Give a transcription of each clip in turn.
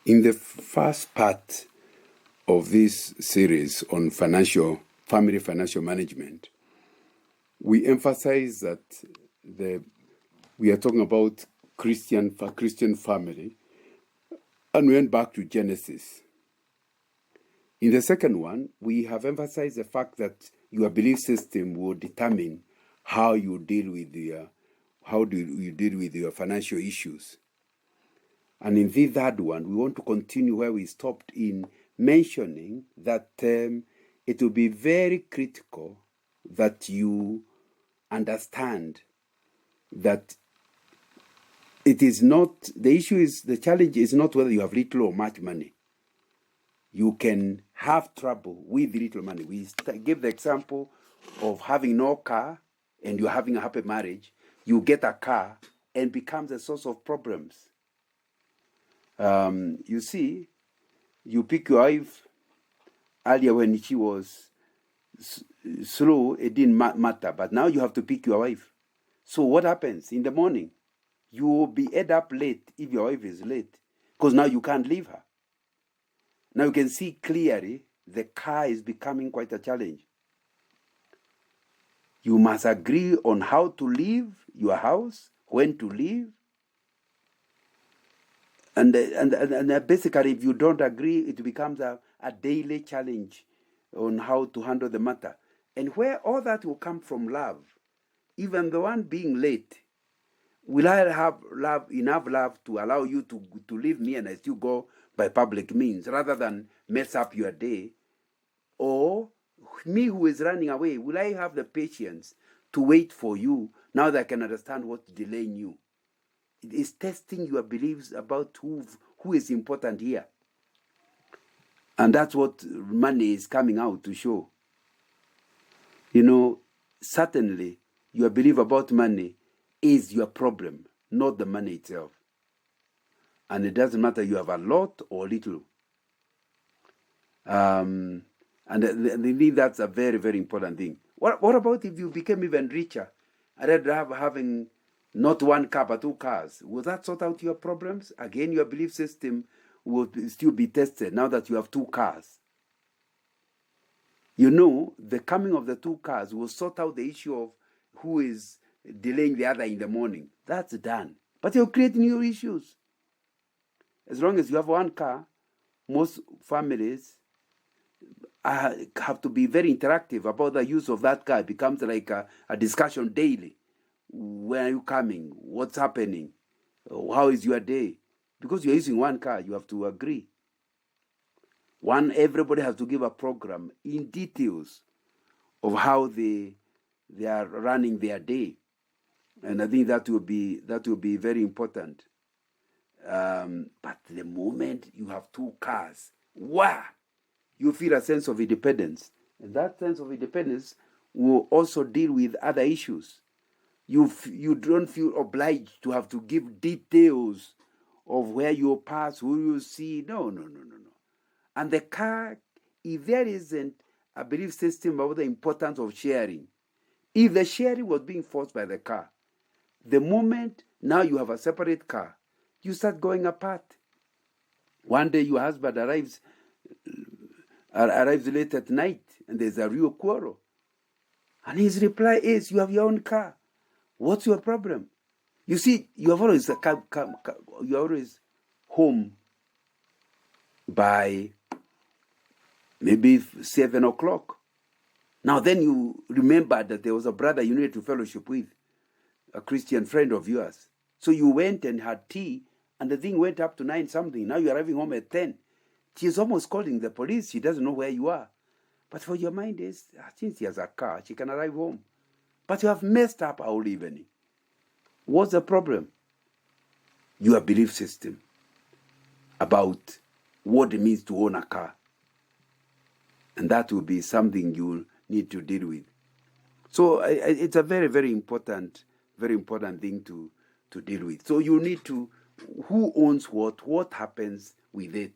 In the first part of this series on family financial management, we emphasize that we are talking about Christian family, and we went back to Genesis. In the second one, we have emphasized the fact that your belief system will determine how you deal with your financial issues. And in the third one, we want to continue where we stopped in mentioning that it will be very critical that you understand that the challenge is not whether you have little or much money. You can have trouble with little money. We give the example of having no car and you're having a happy marriage. You get a car and becomes a source of problems. You see, you pick your wife earlier when she was slow, it didn't matter, but now you have to pick your wife. So what happens in the morning? You will be up late if your wife is late, because now you can't leave her. Now you can see clearly the car is becoming quite a challenge. You must agree on how to leave your house, when to leave. And basically, if you don't agree, it becomes a daily challenge on how to handle the matter. And where all that will come from love, even the one being late, will I have enough love to allow you to leave me and I still go by public means rather than mess up your day? Or me who is running away, will I have the patience to wait for you now that I can understand what's delaying you? It is testing your beliefs about who is important here. And that's what money is coming out to show. Certainly your belief about money is your problem, not the money itself. And it doesn't matter you have a lot or little. And I think that's a very, very important thing. What about if you became even richer? I'd rather having not one car, but 2 cars. Will that sort out your problems? Again, your belief system will still be tested now that you have 2 cars. The coming of the 2 cars will sort out the issue of who is delaying the other in the morning. That's done. But you're creating new issues. As long as you have 1 car, most families have to be very interactive about the use of that car. It becomes like a discussion daily. Where are you coming? What's happening? How is your day? Because you're using 1 car, you have to agree. Everybody has to give a program in details of how they are running their day. And I think that will be very important. But the moment you have 2 cars, wow, you feel a sense of independence. And that sense of independence will also deal with other issues. You don't feel obliged to have to give details of where you pass, who you see. No. And the car, if there isn't a belief system about the importance of sharing, if the sharing was being forced by the car, the moment now you have a separate car, you start going apart. One day your husband arrives late at night and there's a real quarrel. And his reply is, you have your own car. What's your problem? You see, you're always home by maybe 7 o'clock. Now then you remember that there was a brother you needed to fellowship with, a Christian friend of yours. So you went and had tea, and the thing went up to 9 something. Now you're arriving home at 10. She's almost calling the police. She doesn't know where you are. But for your mind is, since he has a car, she can arrive home. But you have messed up our whole evening. What's the problem? Your belief system about what it means to own a car. And that will be something you'll need to deal with. So it's a very, very important thing to deal with. So you need to, who owns what happens with it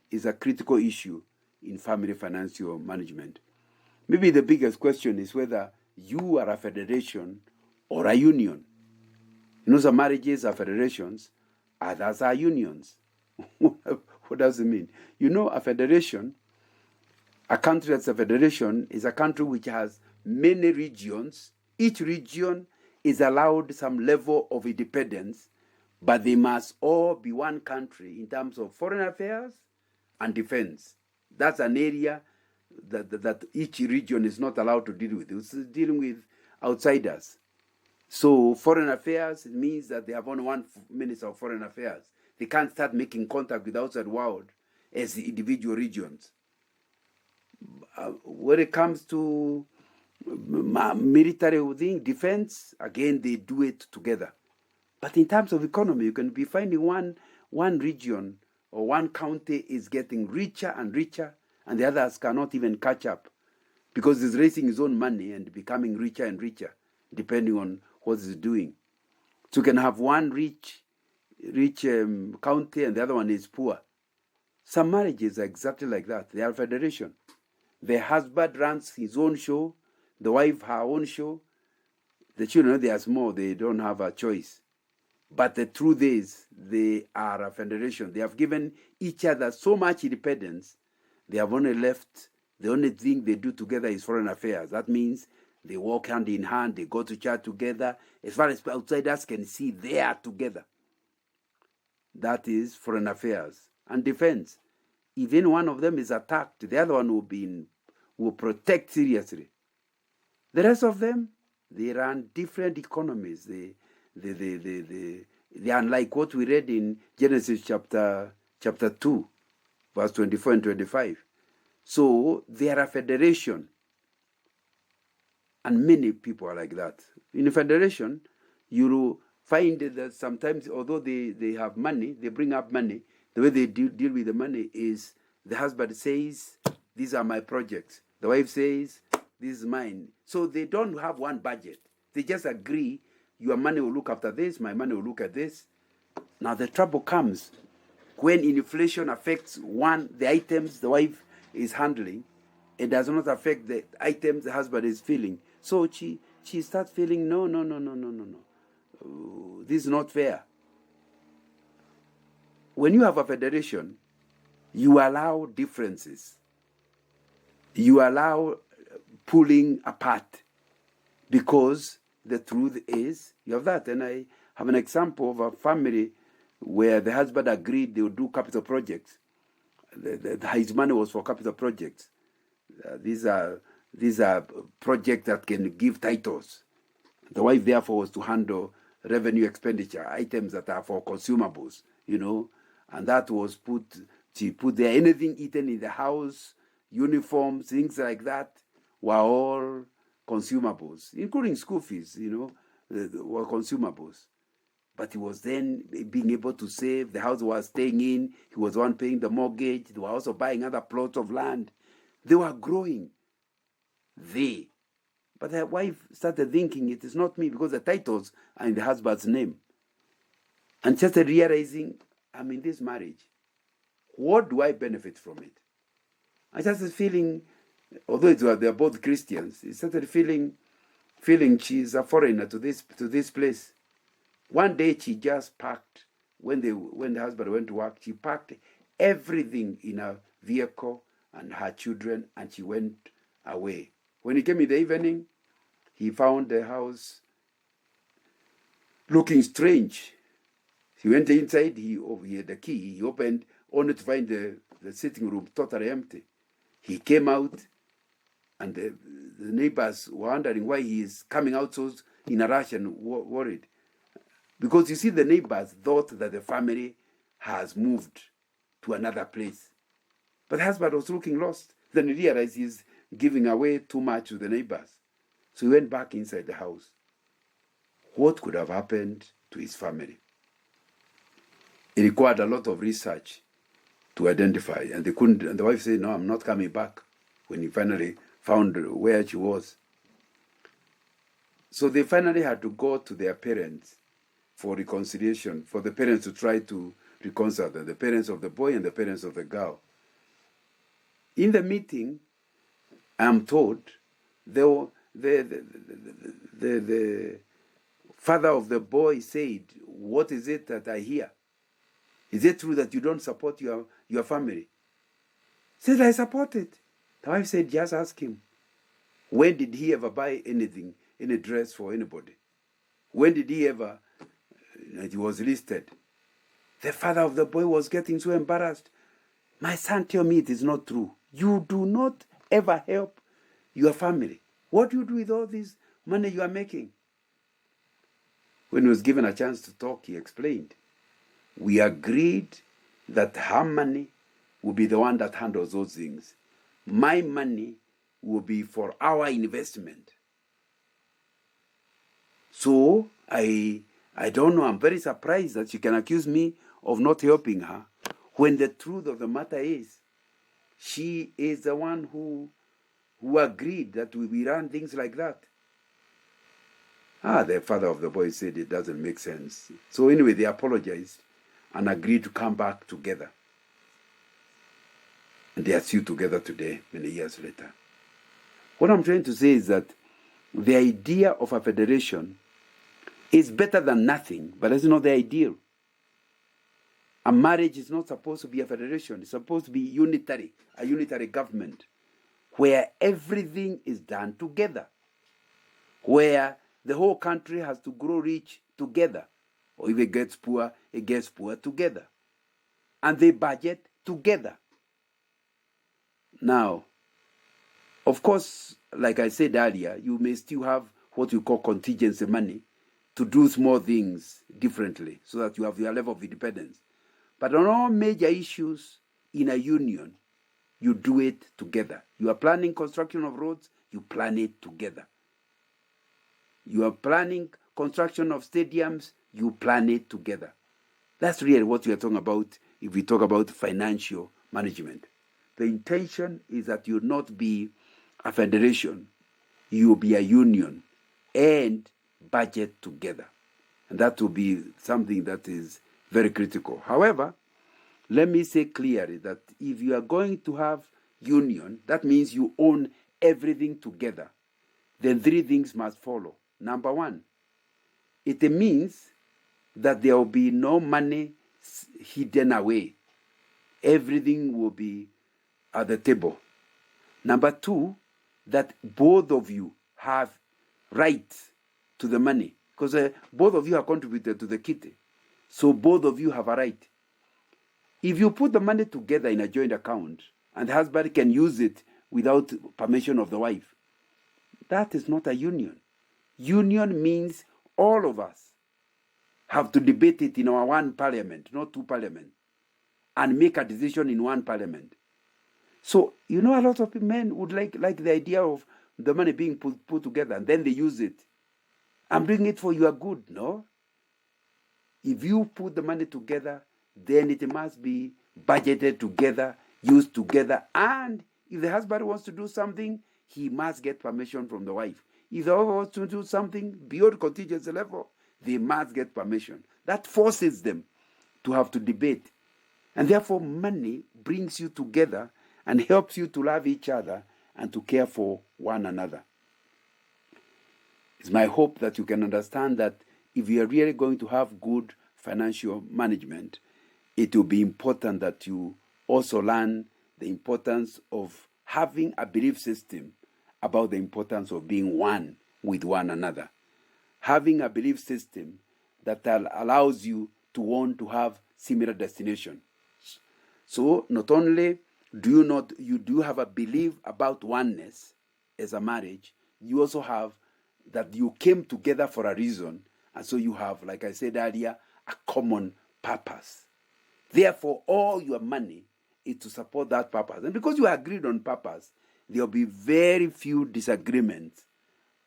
is a critical issue in family financial management. Maybe the biggest question is whether you are a federation or a union. Some marriages are federations, others are unions. What does it mean? You know, a federation, a country that's a federation, is a country which has many regions. Each region is allowed some level of independence, but they must all be one country in terms of foreign affairs and defense. That's an area that each region is not allowed to deal with. It's dealing with outsiders. So foreign affairs means that they have only one minister of foreign affairs. They can't start making contact with the outside world as individual regions. When it comes to military thing, defense, again, they do it together. But in terms of economy, you can be finding one region or one county is getting richer and richer, and the others cannot even catch up because it's raising its own money and becoming richer and richer, depending on what it's doing. So you can have one rich county and the other one is poor. Some marriages are exactly like that. They are federation. The husband runs his own show, the wife her own show. The children, they are small, they don't have a choice. But the truth is, they are a federation. They have given each other so much independence, they have only left, the only thing they do together is foreign affairs. That means they walk hand in hand, they go to church together. As far as outsiders can see, they are together. That is foreign affairs. And defense. Even one of them is attacked, the other one will protect seriously. The rest of them, they run different economies. They are unlike what we read in Genesis chapter 2, verse 24 and 25. So they are a federation. And many people are like that. In a federation, you find that sometimes, although they have money, they bring up money, the way they deal with the money is the husband says, these are my projects. The wife says, this is mine. So they don't have one budget. They just agree, your money will look after this, my money will look at this. Now the trouble comes when inflation affects the items the wife is handling, it does not affect the items the husband is feeling. So she starts feeling, no. This is not fair. When you have a federation, you allow differences. You allow pulling apart because the truth is, you have that. And I have an example of a family where the husband agreed they would do capital projects. His money was for capital projects. These are projects that can give titles. The wife, therefore, was to handle revenue expenditure, items that are for consumables, and that was she put there. Anything eaten in the house, uniforms, things like that, were all consumables, including school fees, were consumables. But he was then being able to save. The house was staying in. He was the one paying the mortgage. They were also buying other plots of land. They were growing. But the wife started thinking, it is not me, because the titles are in the husband's name. And started realizing, I'm in this marriage. What do I benefit from it? I started feeling, although they're both Christians, he started feeling she's a foreigner to this place. One day she just packed, when the husband went to work, she packed everything in a vehicle and her children, and she went away. When he came in the evening, he found the house looking strange. He went inside, he had the key, he opened, only to find the sitting room totally empty. He came out, and the neighbors were wondering why he is coming out so in a rush and worried. Because you see, the neighbors thought that the family has moved to another place. But the husband was looking lost. Then he realized he's giving away too much to the neighbors. So he went back inside the house. What could have happened to his family? It required a lot of research to identify, and they couldn't. And the wife said, "No, I'm not coming back." When he finally found where she was, so they finally had to go to their parents for reconciliation, for the parents to try to reconcile them, the parents of the boy and the parents of the girl. In the meeting, I'm told, the father of the boy said, "What is it that I hear?" Is it true that you don't support your family? Said, I support it. The wife said, just ask him. When did he ever buy anything, any dress for anybody? When did he ever, he was listed? The father of the boy was getting so embarrassed. My son, tell me it is not true. You do not ever help your family. What do you do with all this money you are making? When he was given a chance to talk, he explained, we agreed that her money will be the one that handles those things. My money will be for our investment. So I don't know, I'm very surprised that she can accuse me of not helping her, when the truth of the matter is, she is the one who agreed that we run things like that. The father of the boy said it doesn't make sense. So anyway, they apologized and agreed to come back together. And they are still together today, many years later. What I'm trying to say is that the idea of a federation is better than nothing, but it's not the ideal. A marriage is not supposed to be a federation. It's supposed to be unitary, a unitary government, where everything is done together, where the whole country has to grow rich together, or if it gets poor together, and they budget together. Now, of course, like I said earlier, you may still have what you call contingency money to do small things differently so that you have your level of independence. But on all major issues in a union, you do it together. You are planning construction of roads, you plan it together. You are planning construction of stadiums, you plan it together. That's really what we are talking about if we talk about financial management. The intention is that you not be a federation, you will be a union and budget together. And that will be something that is very critical. However, let me say clearly that if you are going to have union, that means you own everything together. Then three things must follow. Number one, it means that there will be no money hidden away. Everything will be at the table. Number two, that both of you have rights to the money, because both of you have contributed to the kitty. So both of you have a right. If you put the money together in a joint account and the husband can use it without permission of the wife, that is not a union. Union means all of us have to debate it in our one parliament, not two parliaments, and make a decision in one parliament. So, a lot of men would like the idea of the money being put together, and then they use it and bring it for your good, no? If you put the money together, then it must be budgeted together, used together, and if the husband wants to do something, he must get permission from the wife. If the wife wants to do something beyond contingency level, they must get permission. That forces them to have to debate. And therefore, money brings you together and helps you to love each other and to care for one another. It's my hope that you can understand that if you are really going to have good financial management, it will be important that you also learn the importance of having a belief system about the importance of being one with one another. Having a belief system that allows you to want to have similar destinations. So not only do you have a belief about oneness as a marriage, you also have that you came together for a reason, and so you have, like I said earlier, a common purpose. Therefore, all your money is to support that purpose. And because you agreed on purpose, there will be very few disagreements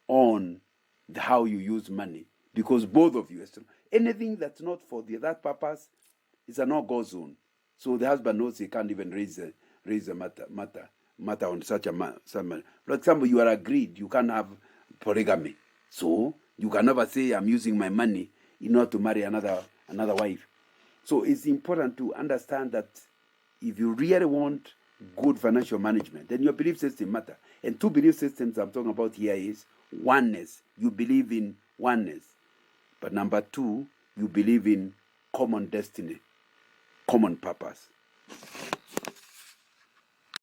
on how you use money, because both of you, anything that's not for that purpose is a no-go zone. So the husband knows he can't even raise the matter on such a matter. For example, you are agreed, you can't have polygamy. So you can never say, I'm using my money in order to marry another wife. So it's important to understand that if you really want good financial management, then your belief system matter. And two belief systems I'm talking about here is oneness. You believe in oneness. But number two, you believe in common destiny. common purpose.